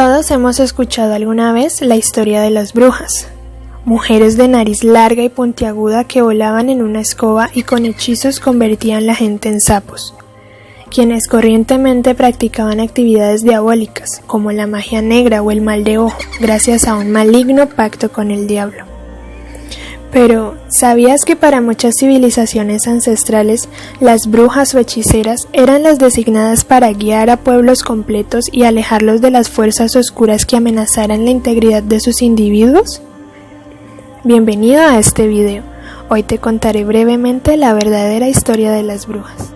Todos hemos escuchado alguna vez la historia de las brujas, mujeres de nariz larga y puntiaguda que volaban en una escoba y con hechizos convertían la gente en sapos, quienes corrientemente practicaban actividades diabólicas como la magia negra o el mal de ojo, gracias a un maligno pacto con el diablo. Pero, ¿sabías que para muchas civilizaciones ancestrales, las brujas o hechiceras eran las designadas para guiar a pueblos completos y alejarlos de las fuerzas oscuras que amenazaran la integridad de sus individuos? Bienvenido a este video. Hoy te contaré brevemente la verdadera historia de las brujas.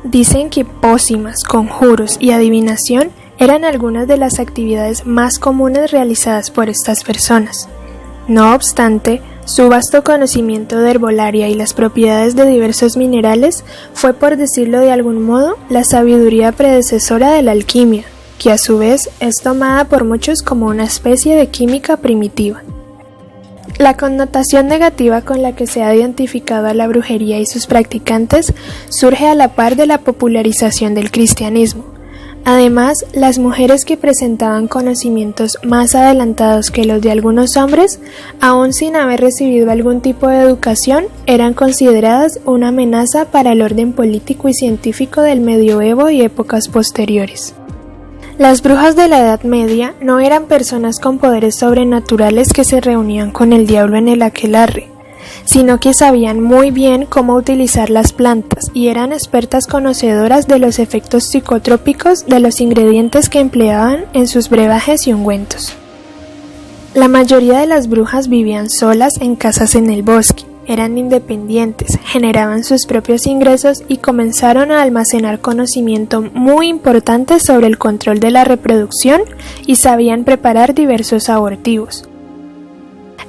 Dicen que pócimas, conjuros y adivinación eran algunas de las actividades más comunes realizadas por estas personas. No obstante, su vasto conocimiento de herbolaria y las propiedades de diversos minerales fue, por decirlo de algún modo, la sabiduría predecesora de la alquimia, que a su vez es tomada por muchos como una especie de química primitiva. La connotación negativa con la que se ha identificado a la brujería y sus practicantes surge a la par de la popularización del cristianismo. Además, las mujeres que presentaban conocimientos más adelantados que los de algunos hombres, aun sin haber recibido algún tipo de educación, eran consideradas una amenaza para el orden político y científico del medioevo y épocas posteriores. Las brujas de la Edad Media no eran personas con poderes sobrenaturales que se reunían con el diablo en el aquelarre, sino que sabían muy bien cómo utilizar las plantas y eran expertas conocedoras de los efectos psicotrópicos de los ingredientes que empleaban en sus brebajes y ungüentos. La mayoría de las brujas vivían solas en casas en el bosque. Eran independientes, generaban sus propios ingresos y comenzaron a almacenar conocimiento muy importante sobre el control de la reproducción y sabían preparar diversos abortivos.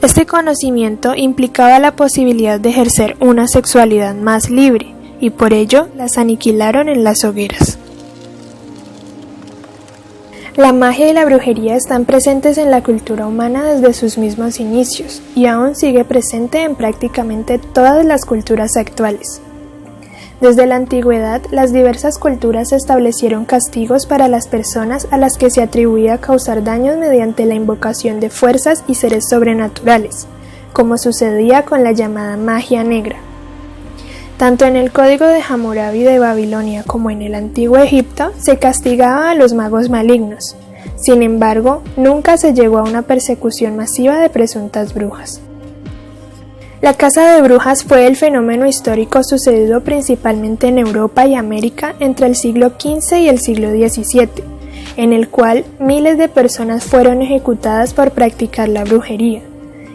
Este conocimiento implicaba la posibilidad de ejercer una sexualidad más libre y por ello las aniquilaron en las hogueras. La magia y la brujería están presentes en la cultura humana desde sus mismos inicios y aún sigue presente en prácticamente todas las culturas actuales. Desde la antigüedad, las diversas culturas establecieron castigos para las personas a las que se atribuía causar daños mediante la invocación de fuerzas y seres sobrenaturales, como sucedía con la llamada magia negra. Tanto en el Código de Hammurabi de Babilonia como en el Antiguo Egipto se castigaba a los magos malignos. Sin embargo, nunca se llegó a una persecución masiva de presuntas brujas. La caza de brujas fue el fenómeno histórico sucedido principalmente en Europa y América entre el siglo XV y el siglo XVII, en el cual miles de personas fueron ejecutadas por practicar la brujería,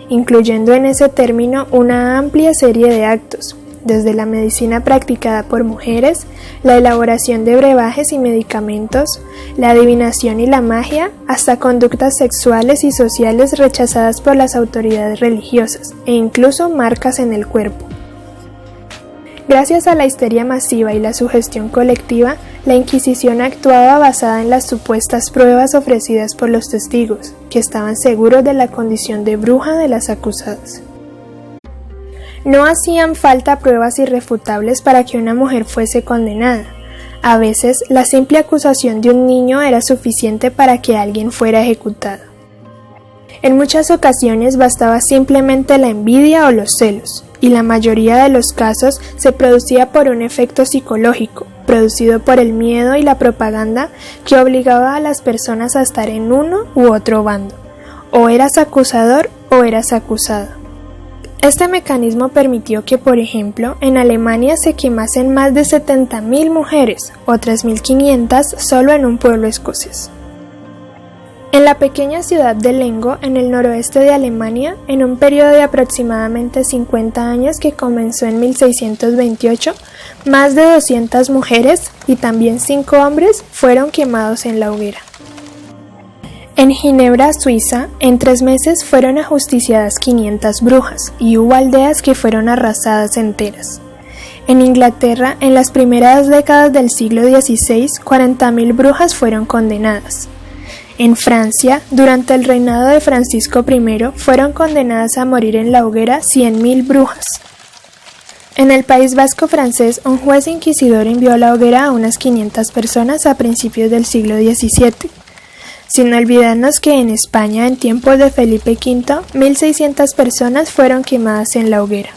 incluyendo en ese término una amplia serie de actos, desde la medicina practicada por mujeres, la elaboración de brebajes y medicamentos, la adivinación y la magia, hasta conductas sexuales y sociales rechazadas por las autoridades religiosas, e incluso marcas en el cuerpo. Gracias a la histeria masiva y la sugestión colectiva, la Inquisición actuaba basada en las supuestas pruebas ofrecidas por los testigos, que estaban seguros de la condición de bruja de las acusadas. No hacían falta pruebas irrefutables para que una mujer fuese condenada. A veces, la simple acusación de un niño era suficiente para que alguien fuera ejecutado. En muchas ocasiones bastaba simplemente la envidia o los celos, y la mayoría de los casos se producía por un efecto psicológico, producido por el miedo y la propaganda que obligaba a las personas a estar en uno u otro bando. O eras acusador o eras acusado. Este mecanismo permitió que, por ejemplo, en Alemania se quemasen más de 70.000 mujeres, o 3.500 solo en un pueblo escocés. En la pequeña ciudad de Lemgo, en el noroeste de Alemania, en un periodo de aproximadamente 50 años que comenzó en 1628, más de 200 mujeres y también 5 hombres fueron quemados en la hoguera. En Ginebra, Suiza, en 3 meses fueron ajusticiadas 500 brujas y hubo aldeas que fueron arrasadas enteras. En Inglaterra, en las primeras décadas del siglo XVI, 40.000 brujas fueron condenadas. En Francia, durante el reinado de Francisco I, fueron condenadas a morir en la hoguera 100.000 brujas. En el País Vasco francés, un juez inquisidor envió a la hoguera a unas 500 personas a principios del siglo XVII. Sin olvidarnos que en España, en tiempos de Felipe V, 1.600 personas fueron quemadas en la hoguera.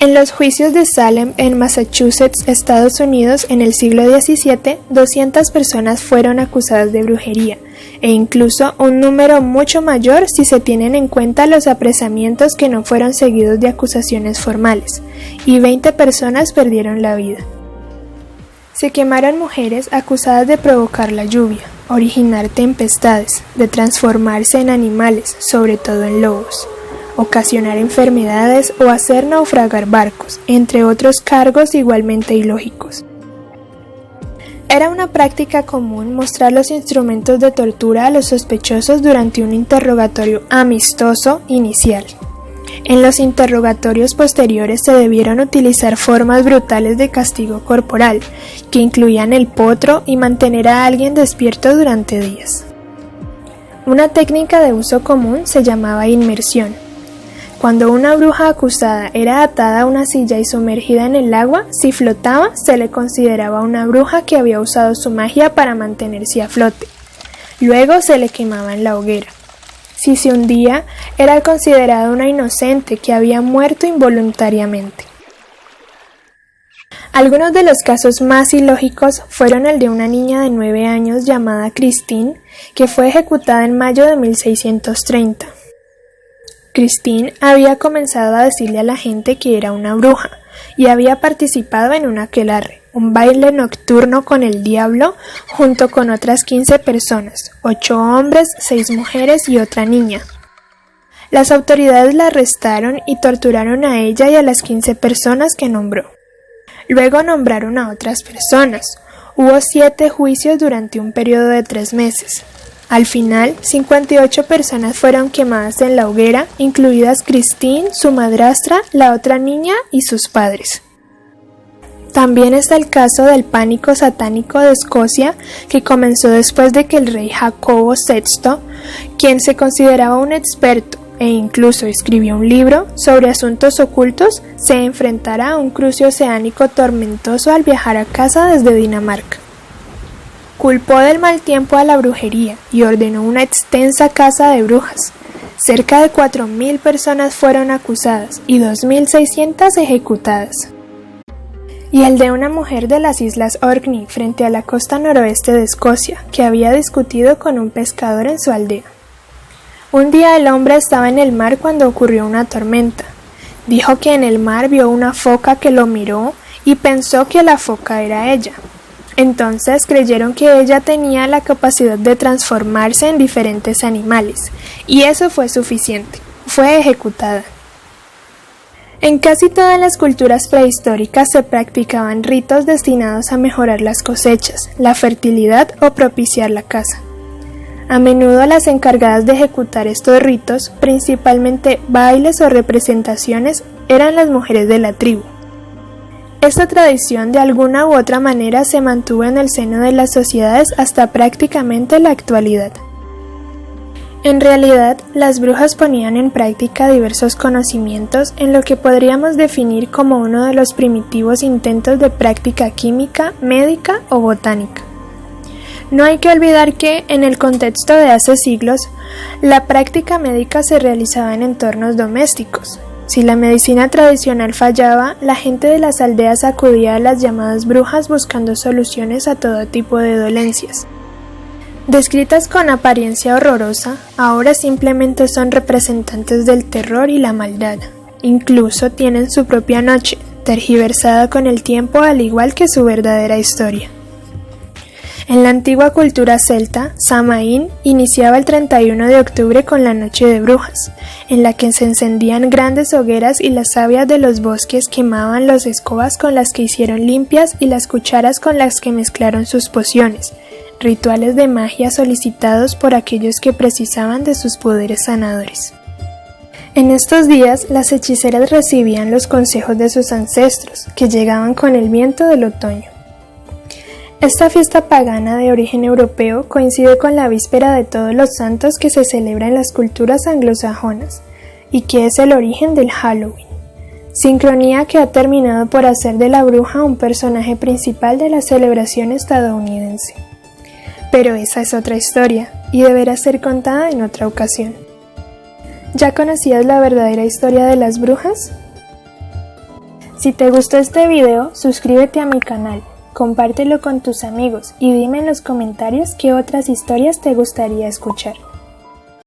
En los juicios de Salem, en Massachusetts, Estados Unidos, en el siglo XVII, 200 personas fueron acusadas de brujería, e incluso un número mucho mayor si se tienen en cuenta los apresamientos que no fueron seguidos de acusaciones formales, y 20 personas perdieron la vida. Se quemaron mujeres acusadas de provocar la lluvia, originar tempestades, de transformarse en animales, sobre todo en lobos, ocasionar enfermedades o hacer naufragar barcos, entre otros cargos igualmente ilógicos. Era una práctica común mostrar los instrumentos de tortura a los sospechosos durante un interrogatorio amistoso inicial. En los interrogatorios posteriores se debieron utilizar formas brutales de castigo corporal, que incluían el potro y mantener a alguien despierto durante días. Una técnica de uso común se llamaba inmersión. Cuando una bruja acusada era atada a una silla y sumergida en el agua, si flotaba, se le consideraba una bruja que había usado su magia para mantenerse a flote. Luego se le quemaba en la hoguera. Si se hundía, era considerada una inocente que había muerto involuntariamente. Algunos de los casos más ilógicos fueron el de una niña de 9 años llamada Christine, que fue ejecutada en mayo de 1630. Christine había comenzado a decirle a la gente que era una bruja y había participado en un aquelarre, un baile nocturno con el diablo, junto con otras 15 personas, 8 hombres, 6 mujeres y otra niña. Las autoridades la arrestaron y torturaron a ella y a las 15 personas que nombró. Luego nombraron a otras personas. Hubo 7 juicios durante un periodo de 3 meses. Al final, 58 personas fueron quemadas en la hoguera, incluidas Christine, su madrastra, la otra niña y sus padres. También está el caso del pánico satánico de Escocia, que comenzó después de que el rey Jacobo VI, quien se consideraba un experto e incluso escribió un libro sobre asuntos ocultos, se enfrentara a un cruce oceánico tormentoso al viajar a casa desde Dinamarca. Culpó del mal tiempo a la brujería y ordenó una extensa caza de brujas. Cerca de 4.000 personas fueron acusadas y 2.600 ejecutadas. Y el de una mujer de las Islas Orkney frente a la costa noroeste de Escocia, que había discutido con un pescador en su aldea. Un día el hombre estaba en el mar cuando ocurrió una tormenta. Dijo que en el mar vio una foca que lo miró y pensó que la foca era ella. Entonces creyeron que ella tenía la capacidad de transformarse en diferentes animales, y eso fue suficiente. Fue ejecutada. En casi todas las culturas prehistóricas se practicaban ritos destinados a mejorar las cosechas, la fertilidad o propiciar la caza. A menudo las encargadas de ejecutar estos ritos, principalmente bailes o representaciones, eran las mujeres de la tribu. Esta tradición de alguna u otra manera se mantuvo en el seno de las sociedades hasta prácticamente la actualidad. En realidad, las brujas ponían en práctica diversos conocimientos en lo que podríamos definir como uno de los primitivos intentos de práctica química, médica o botánica. No hay que olvidar que, en el contexto de hace siglos, la práctica médica se realizaba en entornos domésticos. Si la medicina tradicional fallaba, la gente de las aldeas acudía a las llamadas brujas buscando soluciones a todo tipo de dolencias. Descritas con apariencia horrorosa, ahora simplemente son representantes del terror y la maldad. Incluso tienen su propia noche, tergiversada con el tiempo al igual que su verdadera historia. En la antigua cultura celta, Samaín iniciaba el 31 de octubre con la Noche de Brujas, en la que se encendían grandes hogueras y las sabias de los bosques quemaban las escobas con las que hicieron limpias y las cucharas con las que mezclaron sus pociones, rituales de magia solicitados por aquellos que precisaban de sus poderes sanadores. En estos días, las hechiceras recibían los consejos de sus ancestros, que llegaban con el viento del otoño. Esta fiesta pagana de origen europeo coincide con la víspera de Todos los Santos que se celebra en las culturas anglosajonas y que es el origen del Halloween. Sincronía que ha terminado por hacer de la bruja un personaje principal de la celebración estadounidense. Pero esa es otra historia y deberá ser contada en otra ocasión. ¿Ya conocías la verdadera historia de las brujas? Si te gustó este video, suscríbete a mi canal, compártelo con tus amigos y dime en los comentarios qué otras historias te gustaría escuchar.